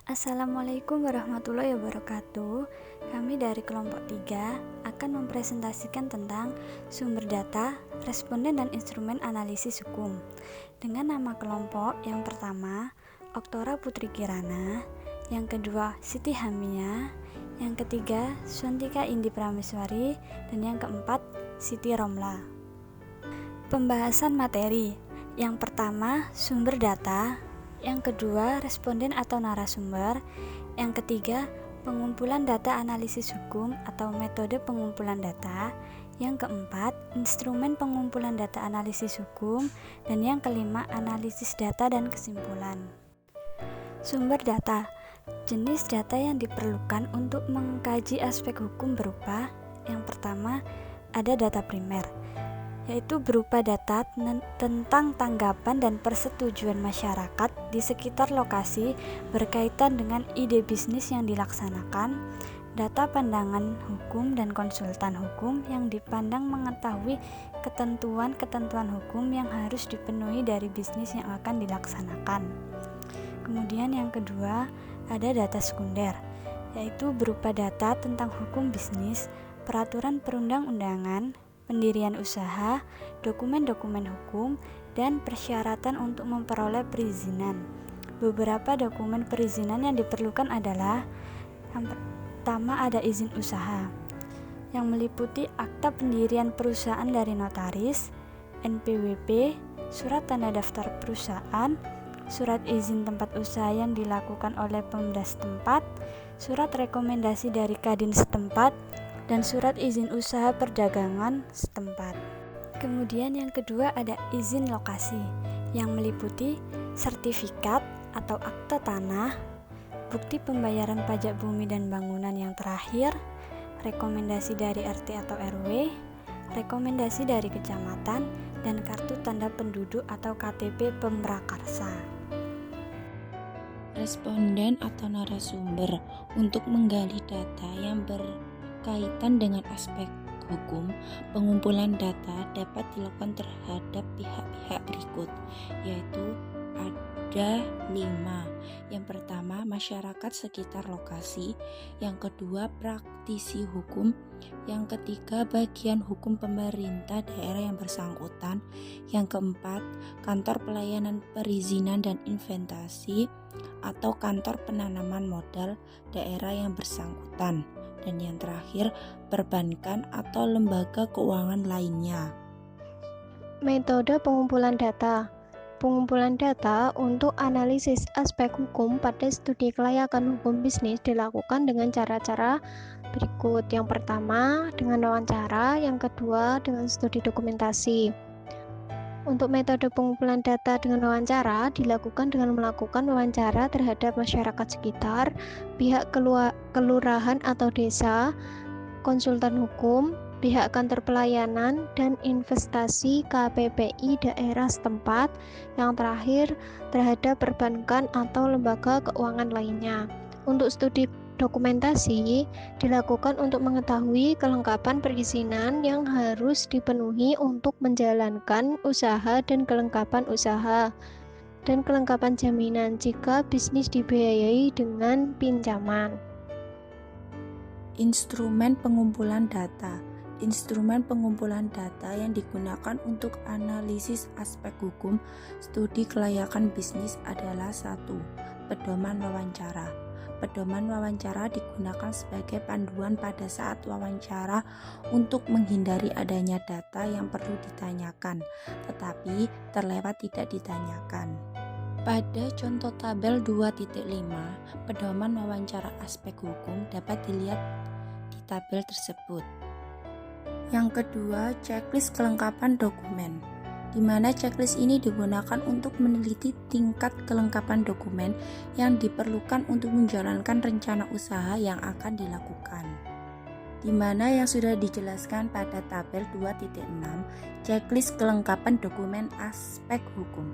Assalamualaikum warahmatullahi wabarakatuh. Kami dari kelompok 3 akan mempresentasikan tentang sumber data, responden dan instrumen analisis hukum. Dengan nama kelompok yang pertama, Oktora Putri Kirana, yang kedua Siti Hamia, yang ketiga Swantika Indi Prameswari, dan yang keempat Siti Romla. Pembahasan materi. Yang pertama, sumber data. Yang kedua, responden atau narasumber. Yang ketiga, pengumpulan data analisis hukum atau metode pengumpulan data. Yang keempat, instrumen pengumpulan data analisis hukum. Dan yang kelima, analisis data dan kesimpulan. Sumber data. Jenis data yang diperlukan untuk mengkaji aspek hukum berupa: yang pertama, ada data primer, yaitu berupa data tentang tanggapan dan persetujuan masyarakat di sekitar lokasi berkaitan dengan ide bisnis yang dilaksanakan, data pandangan hukum dan konsultan hukum yang dipandang mengetahui ketentuan-ketentuan hukum yang harus dipenuhi dari bisnis yang akan dilaksanakan. Kemudian yang kedua, ada data sekunder, yaitu berupa data tentang hukum bisnis, peraturan perundang-undangan, pendirian usaha, dokumen-dokumen hukum, dan persyaratan untuk memperoleh perizinan. Beberapa dokumen perizinan yang diperlukan adalah: yang pertama, ada izin usaha, yang meliputi akta pendirian perusahaan dari notaris, NPWP, surat tanda daftar perusahaan, surat izin tempat usaha yang dilakukan oleh Pemda setempat, surat rekomendasi dari Kadin setempat, dan surat izin usaha perdagangan setempat. Kemudian yang kedua, ada izin lokasi, yang meliputi sertifikat atau akta tanah, bukti pembayaran pajak bumi dan bangunan yang terakhir, rekomendasi dari RT atau RW, rekomendasi dari kecamatan, dan kartu tanda penduduk atau KTP pemrakarsa. Responden atau narasumber untuk menggali data yang berkaitan dengan aspek hukum, pengumpulan data dapat dilakukan terhadap pihak-pihak berikut, yaitu ada 5. Yang pertama, masyarakat sekitar lokasi. Yang kedua, praktisi hukum. Yang ketiga, bagian hukum pemerintah daerah yang bersangkutan. Yang keempat, kantor pelayanan perizinan dan inventasi atau kantor penanaman modal daerah yang bersangkutan. Dan yang terakhir, perbankan atau lembaga keuangan lainnya. Metode pengumpulan data. Pengumpulan data untuk analisis aspek hukum pada studi kelayakan hukum bisnis dilakukan dengan cara-cara berikut. Yang pertama, dengan wawancara. Yang kedua, dengan studi dokumentasi. Untuk metode pengumpulan data dengan wawancara dilakukan dengan melakukan wawancara terhadap masyarakat sekitar, pihak kelurahan atau desa, konsultan hukum, pihak kantor pelayanan dan investasi KPPI daerah setempat. Yang terakhir, terhadap perbankan atau lembaga keuangan lainnya. Untuk studi dokumentasi dilakukan untuk mengetahui kelengkapan perizinan yang harus dipenuhi untuk menjalankan usaha dan kelengkapan usaha, dan kelengkapan jaminan jika bisnis dibiayai dengan pinjaman. Instrumen pengumpulan data. Instrumen pengumpulan data yang digunakan untuk analisis aspek hukum studi kelayakan bisnis adalah 1. Pedoman wawancara. Pedoman wawancara digunakan sebagai panduan pada saat wawancara untuk menghindari adanya data yang perlu ditanyakan, tetapi terlewat tidak ditanyakan. Pada contoh tabel 2.5, pedoman wawancara aspek hukum dapat dilihat di tabel tersebut. Yang kedua, checklist kelengkapan dokumen, di mana checklist ini digunakan untuk meneliti tingkat kelengkapan dokumen yang diperlukan untuk menjalankan rencana usaha yang akan dilakukan. Di mana yang sudah dijelaskan pada tabel 2.6, checklist kelengkapan dokumen aspek hukum.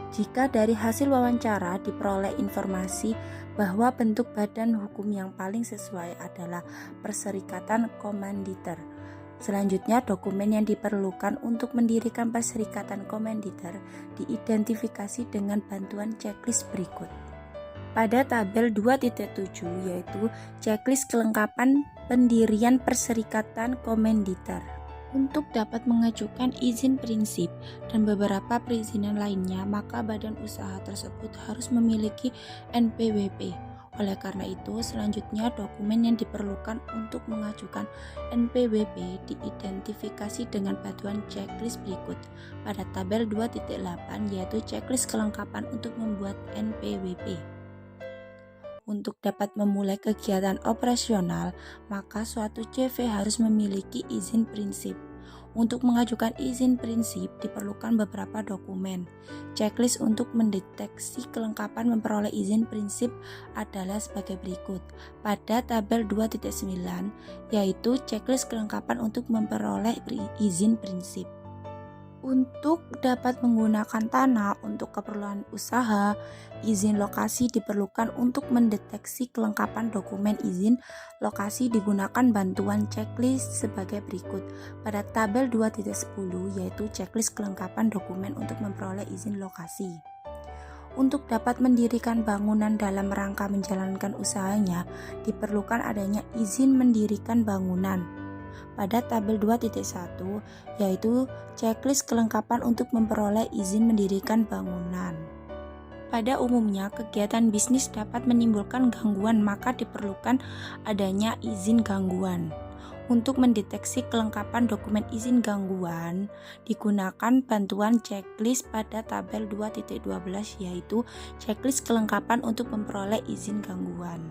Jika dari hasil wawancara diperoleh informasi bahwa bentuk badan hukum yang paling sesuai adalah perserikatan komanditer, selanjutnya dokumen yang diperlukan untuk mendirikan perserikatan komanditer diidentifikasi dengan bantuan checklist berikut. pada tabel 2.7 yaitu checklist kelengkapan pendirian perserikatan komanditer. Untuk dapat mengajukan izin prinsip dan beberapa perizinan lainnya, maka badan usaha tersebut harus memiliki NPWP. Oleh karena itu, selanjutnya dokumen yang diperlukan untuk mengajukan NPWP diidentifikasi dengan bantuan checklist berikut pada tabel 2.8 yaitu checklist kelengkapan untuk membuat NPWP. Untuk dapat memulai kegiatan operasional, maka suatu CV harus memiliki izin prinsip. Untuk mengajukan izin prinsip diperlukan beberapa dokumen. Checklist untuk mendeteksi kelengkapan memperoleh izin prinsip adalah sebagai berikut. Pada tabel 2.9 yaitu checklist kelengkapan untuk memperoleh izin prinsip. Untuk dapat menggunakan tanah untuk keperluan usaha, izin lokasi diperlukan untuk mendeteksi kelengkapan dokumen izin lokasi digunakan bantuan checklist sebagai berikut. Pada tabel 2.10 yaitu checklist kelengkapan dokumen untuk memperoleh izin lokasi. Untuk dapat mendirikan bangunan dalam rangka menjalankan usahanya, diperlukan adanya izin mendirikan bangunan. Pada tabel 2.1 yaitu checklist kelengkapan untuk memperoleh izin mendirikan bangunan. Pada umumnya kegiatan bisnis dapat menimbulkan gangguan, maka diperlukan adanya izin gangguan. Untuk mendeteksi kelengkapan dokumen izin gangguan digunakan bantuan checklist pada tabel 2.12 yaitu checklist kelengkapan untuk memperoleh izin gangguan.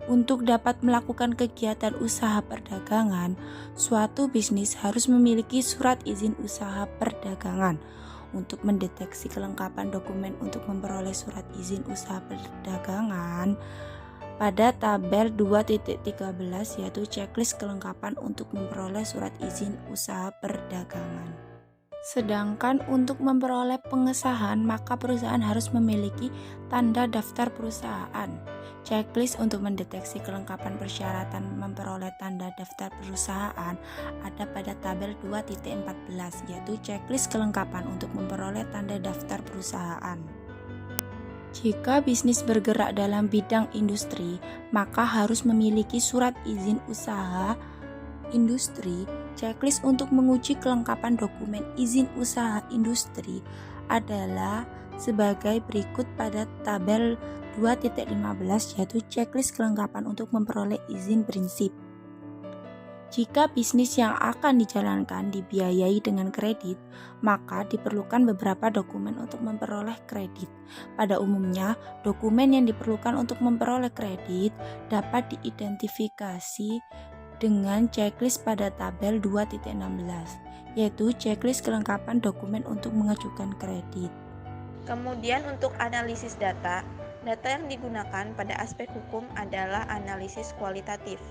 Untuk dapat melakukan kegiatan usaha perdagangan, suatu bisnis harus memiliki surat izin usaha perdagangan. Untuk mendeteksi kelengkapan dokumen untuk memperoleh surat izin usaha perdagangan, pada tabel 2.13 yaitu checklist kelengkapan untuk memperoleh surat izin usaha perdagangan. Sedangkan untuk memperoleh pengesahan, maka perusahaan harus memiliki tanda daftar perusahaan. Checklist untuk mendeteksi kelengkapan persyaratan memperoleh tanda daftar perusahaan ada pada tabel 2.14 yaitu checklist kelengkapan untuk memperoleh tanda daftar perusahaan. Jika bisnis bergerak dalam bidang industri, maka harus memiliki surat izin usaha industri. Checklist untuk menguji kelengkapan dokumen izin usaha industri adalah sebagai berikut pada tabel 2.15 yaitu checklist kelengkapan untuk memperoleh izin prinsip. Jika bisnis yang akan dijalankan dibiayai dengan kredit, maka diperlukan beberapa dokumen untuk memperoleh kredit. Pada umumnya, dokumen yang diperlukan untuk memperoleh kredit dapat diidentifikasi dengan checklist pada tabel 2.16 yaitu checklist kelengkapan dokumen untuk mengajukan kredit. Kemudian untuk analisis data yang digunakan pada aspek hukum adalah analisis kualitatif,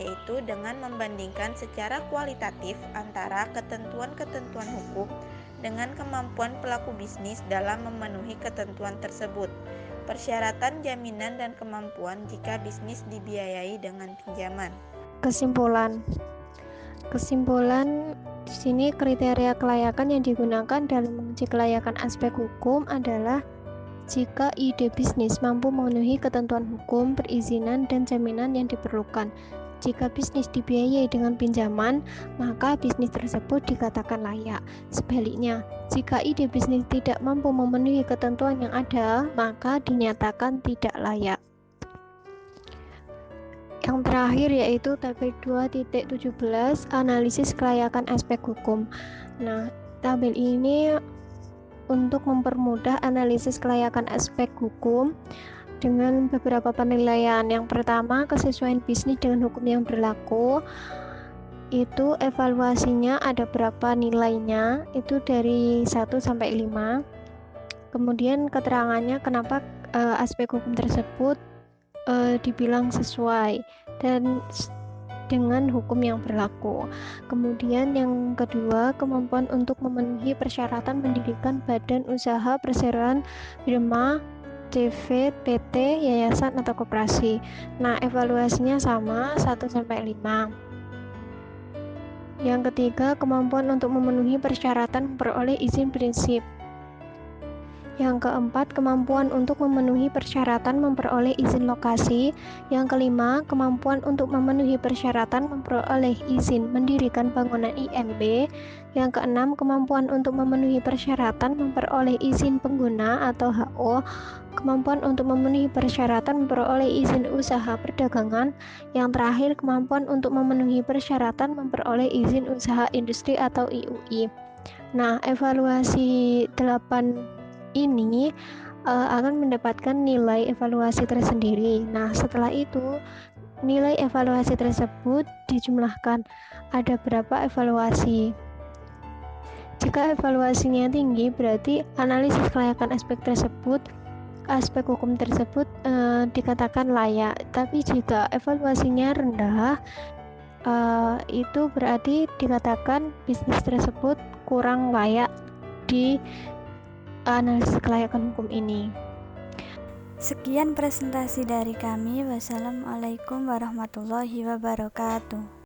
yaitu dengan membandingkan secara kualitatif antara ketentuan-ketentuan hukum dengan kemampuan pelaku bisnis dalam memenuhi ketentuan tersebut, persyaratan jaminan dan kemampuan jika bisnis dibiayai dengan pinjaman. Kesimpulan di sini kriteria kelayakan yang digunakan dalam menguji kelayakan aspek hukum adalah jika ide bisnis mampu memenuhi ketentuan hukum, perizinan, dan jaminan yang diperlukan. Jika bisnis dibiayai dengan pinjaman, maka bisnis tersebut dikatakan layak. Sebaliknya, jika ide bisnis tidak mampu memenuhi ketentuan yang ada, maka dinyatakan tidak layak. Yang terakhir yaitu tabel 2.17 analisis kelayakan aspek hukum. Nah, tabel ini untuk mempermudah analisis kelayakan aspek hukum dengan beberapa penilaian. Yang pertama, kesesuaian bisnis dengan hukum yang berlaku. Itu evaluasinya ada berapa nilainya? Itu dari 1 sampai 5. Kemudian keterangannya kenapa aspek hukum tersebut dibilang sesuai dan dengan hukum yang berlaku. Kemudian yang kedua, kemampuan untuk memenuhi persyaratan mendirikan badan usaha perseroan firma, CV, PT, yayasan atau koperasi. Nah, evaluasinya sama 1 sampai 5. Yang ketiga, kemampuan untuk memenuhi persyaratan memperoleh izin prinsip. Yang keempat, kemampuan untuk memenuhi persyaratan memperoleh izin lokasi. Yang kelima, kemampuan untuk memenuhi persyaratan memperoleh izin mendirikan bangunan IMB. Yang keenam, kemampuan untuk memenuhi persyaratan memperoleh izin pengguna atau HO. Kemampuan untuk memenuhi persyaratan memperoleh izin usaha perdagangan. Yang terakhir, kemampuan untuk memenuhi persyaratan memperoleh izin usaha industri atau IUI. Nah, evaluasi 8 ini akan mendapatkan nilai evaluasi tersendiri. Nah, setelah itu nilai evaluasi tersebut dijumlahkan. Ada berapa evaluasi? Jika evaluasinya tinggi, berarti analisis kelayakan aspek hukum tersebut dikatakan layak. Tapi jika evaluasinya rendah, itu berarti dikatakan bisnis tersebut kurang layak di analisis kelayakan hukum ini. Sekian presentasi dari kami. Wassalamualaikum warahmatullahi wabarakatuh.